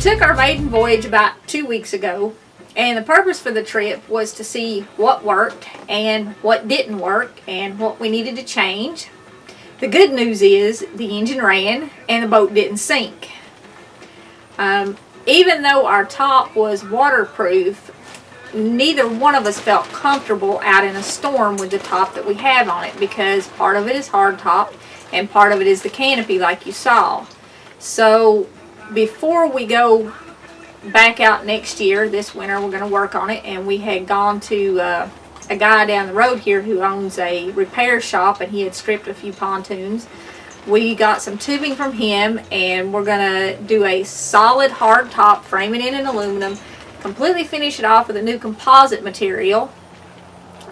took our maiden voyage about 2 weeks ago, and the purpose for the trip was to see what worked and what didn't work and what we needed to change. The good news is the engine ran and the boat didn't sink. Even though our top was waterproof, neither one of us felt comfortable out in a storm with the top that we have on it, because part of it is hard top and part of it is the canopy like you saw. So before we go back out next year, this winter, we're going to work on it, and we had gone to a guy down the road here who owns a repair shop, and he had stripped a few pontoons. We got some tubing from him, and we're going to do a solid hard top, frame it in aluminum, completely finish it off with a new composite material,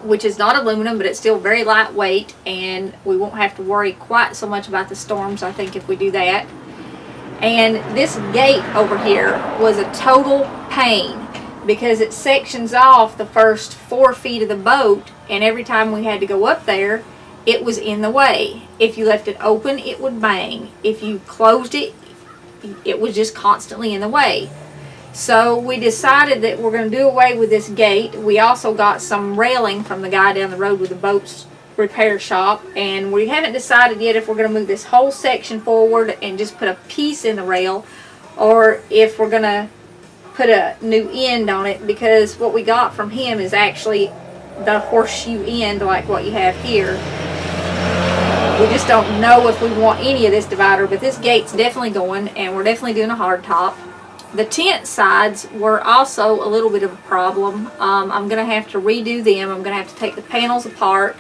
which is not aluminum, but it's still very lightweight, and we won't have to worry quite so much about the storms, I think, if we do that. And this gate over here was a total pain because it sections off the first 4 feet of the boat, and every time we had to go up there, it was in the way. If you left it open, it would bang. If you closed it, it was just constantly in the way. So we decided that we're going to do away with this gate. We also got some railing from the guy down the road with the boat's repair shop, and we haven't decided yet if we're going to move this whole section forward and just put a piece in the rail, or if we're going to put a new end on it, because what we got from him is actually the horseshoe end like what you have here. We just don't know if we want any of this divider, but this gate's definitely going, and we're definitely doing a hard top. The tent sides were also a little bit of a problem. I'm going to have to redo them. I'm going to have to take the panels apart.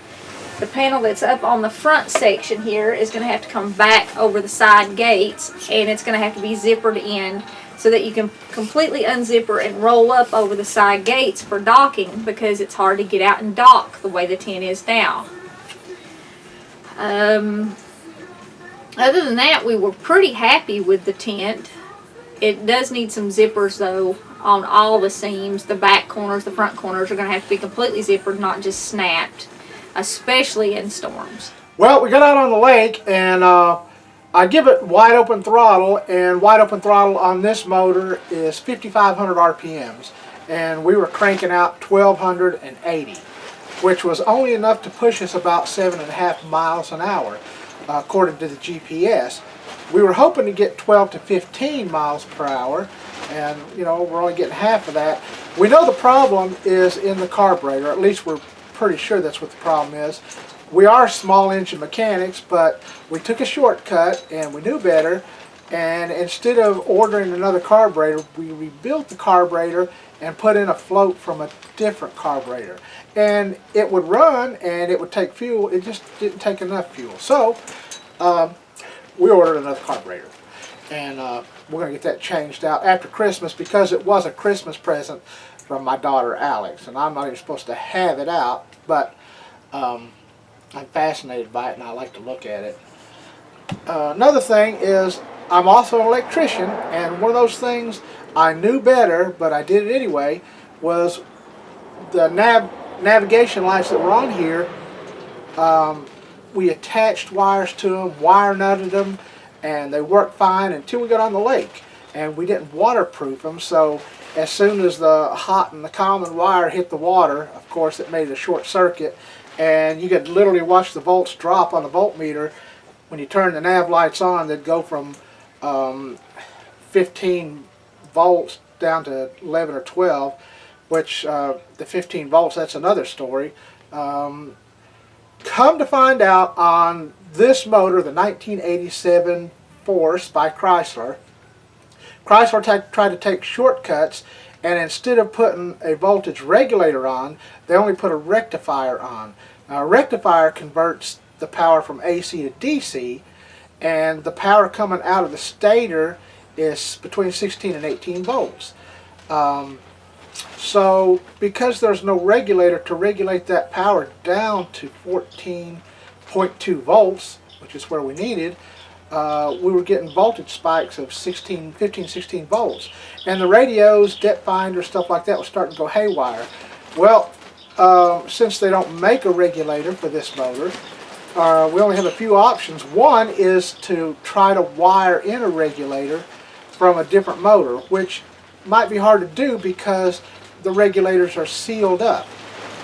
The panel that's up on the front section here is going to have to come back over the side gates, and it's going to have to be zippered in so that you can completely unzipper and roll up over the side gates for docking, because it's hard to get out and dock the way the tent is now. Other than that, we were pretty happy with the tent. It does need some zippers though on all the seams. The back corners, the front corners are going to have to be completely zippered, not just snapped, especially in storms. Well, we got out on the lake, and I give it wide open throttle, and wide open throttle on this motor is 5,500 RPMs, and we were cranking out 1,280, which was only enough to push us about 7.5 miles an hour, according to the GPS. We were hoping to get 12 to 15 miles per hour, and you know, we're only getting half of that. We know the problem is in the carburetor, at least we're pretty sure that's what the problem is. We are small engine mechanics, but we took a shortcut and we knew better, and instead of ordering another carburetor, we rebuilt the carburetor and put in a float from a different carburetor, and it would run and it would take fuel. It just didn't take enough fuel, so we ordered another carburetor, and we're going to get that changed out after Christmas, because it was a Christmas present from my daughter Alex, and I'm not even supposed to have it out, but I'm fascinated by it and I like to look at it. Another thing is I'm also an electrician, and one of those things I knew better but I did it anyway was the navigation lights that were on here. We attached wires to them, wire nutted them, and they worked fine until we got on the lake, and we didn't waterproof them. So as soon as the hot and the common wire hit the water, of course it made a short circuit, and you could literally watch the volts drop on the voltmeter. When you turn the nav lights on, they'd go from 15 volts down to 11 or 12, which the 15 volts, that's another story. Come to find out, on this motor, the 1987 Force by Chrysler, tried to take shortcuts, and instead of putting a voltage regulator on, they only put a rectifier on. Now, a rectifier converts the power from AC to DC, and the power coming out of the stator is between 16 and 18 volts. So because there's no regulator to regulate that power down to 14.2 volts, which is where we needed, we were getting voltage spikes of 15, 16 volts. And the radios, depth finder, stuff like that was starting to go haywire. Well, since they don't make a regulator for this motor, we only have a few options. One is to try to wire in a regulator from a different motor, which might be hard to do because the regulators are sealed up,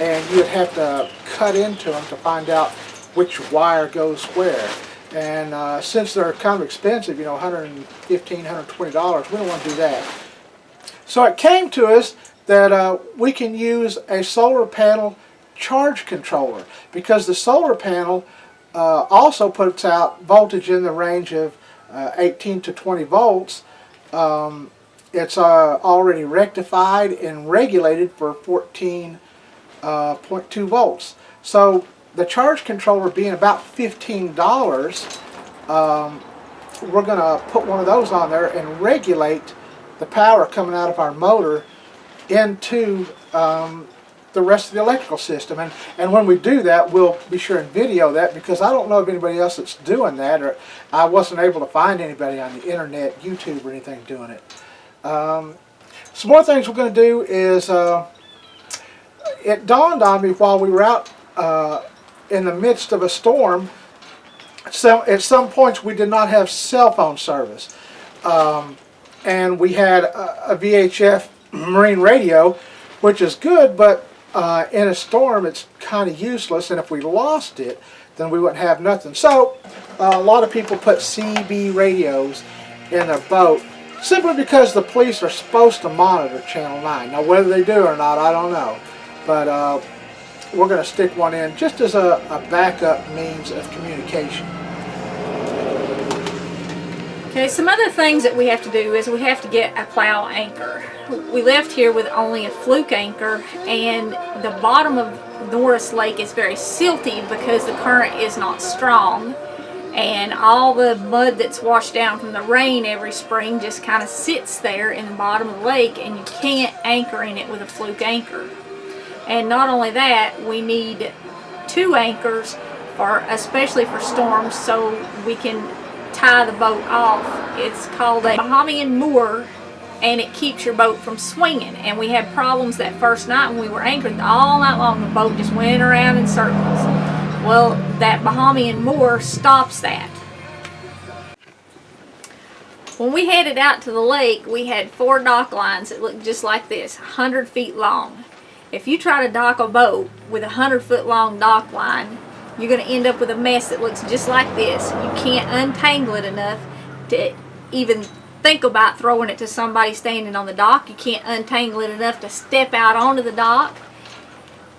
and you'd have to cut into them to find out which wire goes where. And since they're kind of expensive, you know, $115, $120, we don't want to do that. So it came to us that we can use a solar panel charge controller, because the solar panel also puts out voltage in the range of 18 to 20 volts. It's already rectified and regulated for 14.2 volts. So the charge controller being about $15, we're going to put one of those on there and regulate the power coming out of our motor into the rest of the electrical system. And when we do that, we'll be sure and video that, because I don't know of anybody else that's doing that, or I wasn't able to find anybody on the internet, YouTube or anything doing it. Some more things we're going to do is, it dawned on me while we were out in the midst of a storm, so at some points we did not have cell phone service. And we had a VHF marine radio, which is good, but in a storm it's kind of useless, and if we lost it, then we wouldn't have nothing. So a lot of people put CB radios in their boat, simply because the police are supposed to monitor Channel 9. Now whether they do or not, I don't know. But we're going to stick one in just as a backup means of communication. Okay, some other things that we have to do is we have to get a plow anchor. We left here with only a fluke anchor, and the bottom of Norris Lake is very silty because the current is not strong, and all the mud that's washed down from the rain every spring just kind of sits there in the bottom of the lake, and you can't anchor in it with a fluke anchor. And not only that, we need 2 anchors, especially for storms, so we can tie the boat off. It's called a Bahamian moor, and it keeps your boat from swinging. And we had problems that first night when we were anchored. All night long the boat just went around in circles. Well, that Bahamian moor stops that. When we headed out to the lake, we had 4 dock lines that looked just like this, 100 feet long. If you try to dock a boat with a 100-foot long dock line, you're going to end up with a mess that looks just like this. You can't untangle it enough to even think about throwing it to somebody standing on the dock. You can't untangle it enough to step out onto the dock.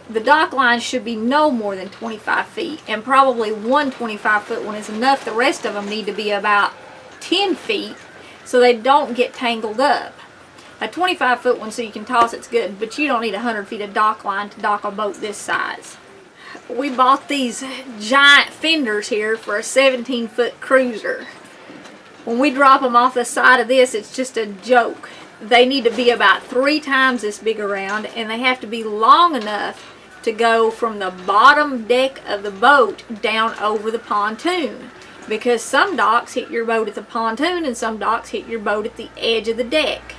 The dock line should be no more than 25 feet, and probably one 25-foot one is enough. The rest of them need to be about 10 feet so they don't get tangled up. A 25-foot one so you can toss it's good, but you don't need 100 feet of dock line to dock a boat this size. We bought these giant fenders here for a 17-foot cruiser. When we drop them off the side of this, it's just a joke. They need to be about 3 times this big around, and they have to be long enough to go from the bottom deck of the boat down over the pontoon, because some docks hit your boat at the pontoon and some docks hit your boat at the edge of the deck.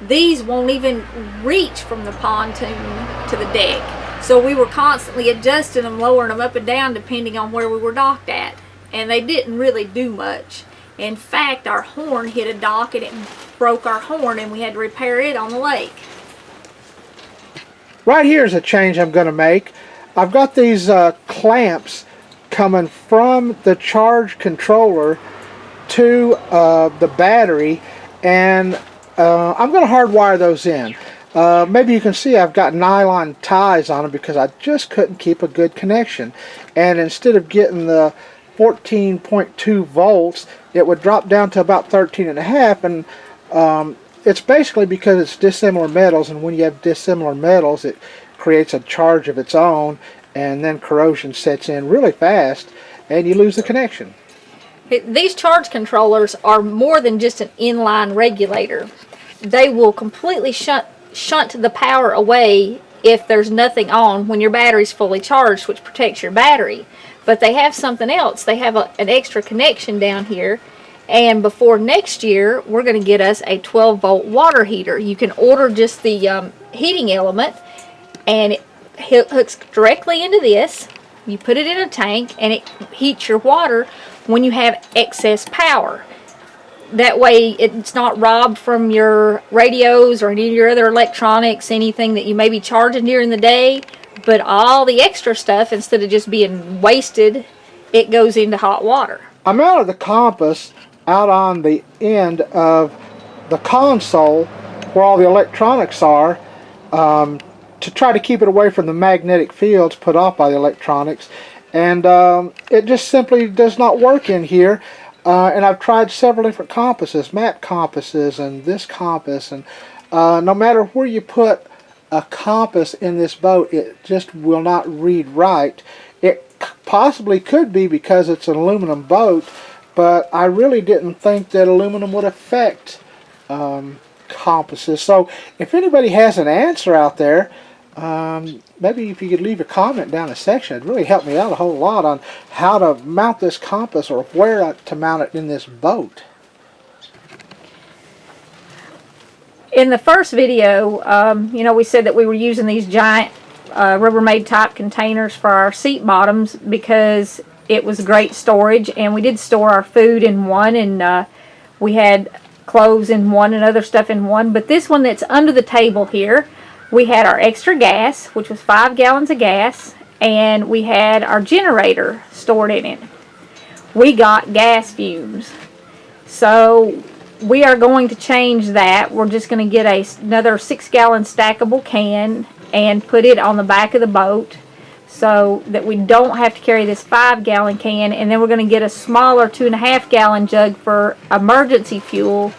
These won't even reach from the pontoon to the deck, so we were constantly adjusting them, lowering them up and down depending on where we were docked at, and they didn't really do much. In fact, our horn hit a dock and it broke our horn, and we had to repair it on the lake. Right here is a change I'm going to make. I've got these clamps coming from the charge controller to the battery, and I'm going to hardwire those in. Maybe you can see I've got nylon ties on them because I just couldn't keep a good connection. And instead of getting the 14.2 volts, it would drop down to about 13.5, and it's basically because it's dissimilar metals, and when you have dissimilar metals it creates a charge of its own, and then corrosion sets in really fast and you lose the connection. These charge controllers are more than just an inline regulator. They will completely shunt the power away if there's nothing on when your battery's fully charged, which protects your battery. But they have something else. They have an extra connection down here, and before next year we're going to get us a 12-volt water heater. You can order just the heating element, and it hooks directly into this. You put it in a tank and it heats your water when you have excess power. that way it's not robbed from your radios or any of your other electronics, anything that you may be charging during the day. But all the extra stuff, instead of just being wasted, it goes into hot water. I mounted the compass out on the end of the console where all the electronics are, to try to keep it away from the magnetic fields put off by the electronics, and it just simply does not work in here. And I've tried several different compasses, map compasses and this compass, and no matter where you put a compass in this boat, it just will not read right. It possibly could be because it's an aluminum boat, but I really didn't think that aluminum would affect compasses. So if anybody has an answer out there, maybe if you could leave a comment down the section, it'd really help me out a whole lot on how to mount this compass or where to mount it in this boat. In the first video, you know, we said that we were using these giant Rubbermaid type containers for our seat bottoms because it was great storage, and we did store our food in one, and we had clothes in one and other stuff in one. But this one that's under the table here, we had our extra gas, which was 5 gallons of gas, and we had our generator stored in it. We got gas fumes. So we are going to change that. We're just going to get another 6-gallon stackable can and put it on the back of the boat so that we don't have to carry this 5-gallon can, and then we're going to get a smaller 2.5-gallon jug for emergency fuel,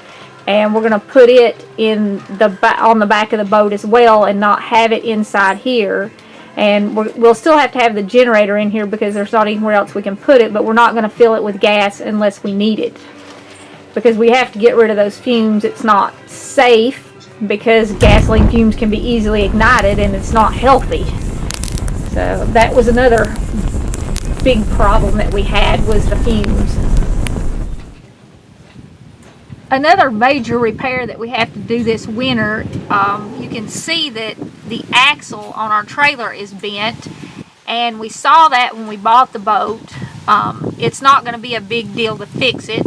and we're going to put it in on the back of the boat as well and not have it inside here. And we'll still have to have the generator in here because there's not anywhere else we can put it, but we're not going to fill it with gas unless we need it, because we have to get rid of those fumes. It's not safe because gasoline fumes can be easily ignited and it's not healthy. So that was another big problem that we had, was the fumes. Another major repair that we have to do this winter, you can see that the axle on our trailer is bent, and we saw that when we bought the boat. It's not going to be a big deal to fix it.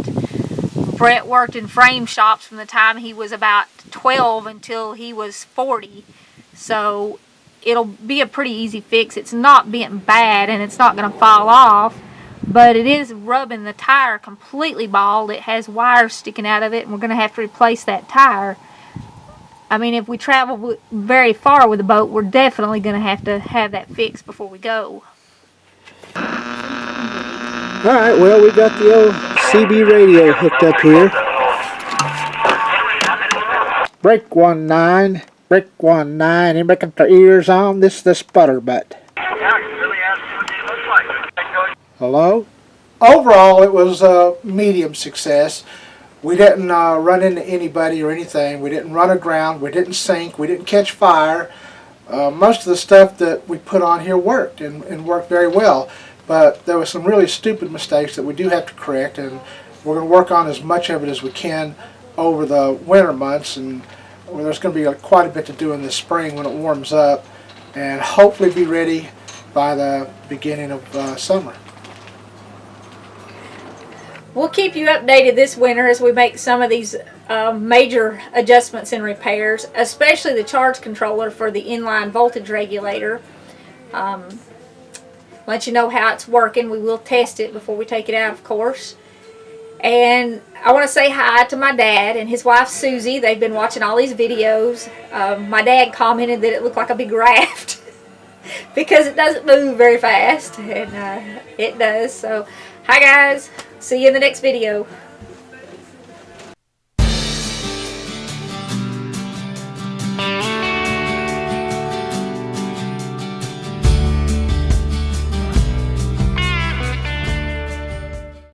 Bret worked in frame shops from the time he was about 12 until he was 40, so it'll be a pretty easy fix. It's not bent bad and it's not going to fall off, but it is rubbing the tire completely bald. It has wires sticking out of it, and we're going to have to replace that tire. I mean, if we travel very far with the boat, we're definitely going to have that fixed before we go. Alright, well, we got the old CB radio hooked up here. Break 19, break 19, anybody got their ears on? This is the Sputter Butt. Hello? Overall, it was a medium success. We didn't run into anybody or anything. We didn't run aground. We didn't sink. We didn't catch fire. Most of the stuff that we put on here worked and worked very well. But there were some really stupid mistakes that we do have to correct, and we're going to work on as much of it as we can over the winter months. And there's going to be quite a bit to do in the spring when it warms up, and hopefully be ready by the beginning of summer. We'll keep you updated this winter as we make some of these major adjustments and repairs, especially the charge controller for the inline voltage regulator. Let you know how it's working. We will test it before we take it out, of course. And I want to say hi to my dad and his wife Susie. They've been watching all these videos. My dad commented that it looked like a big raft because it doesn't move very fast, and it does. So hi guys, see you in the next video.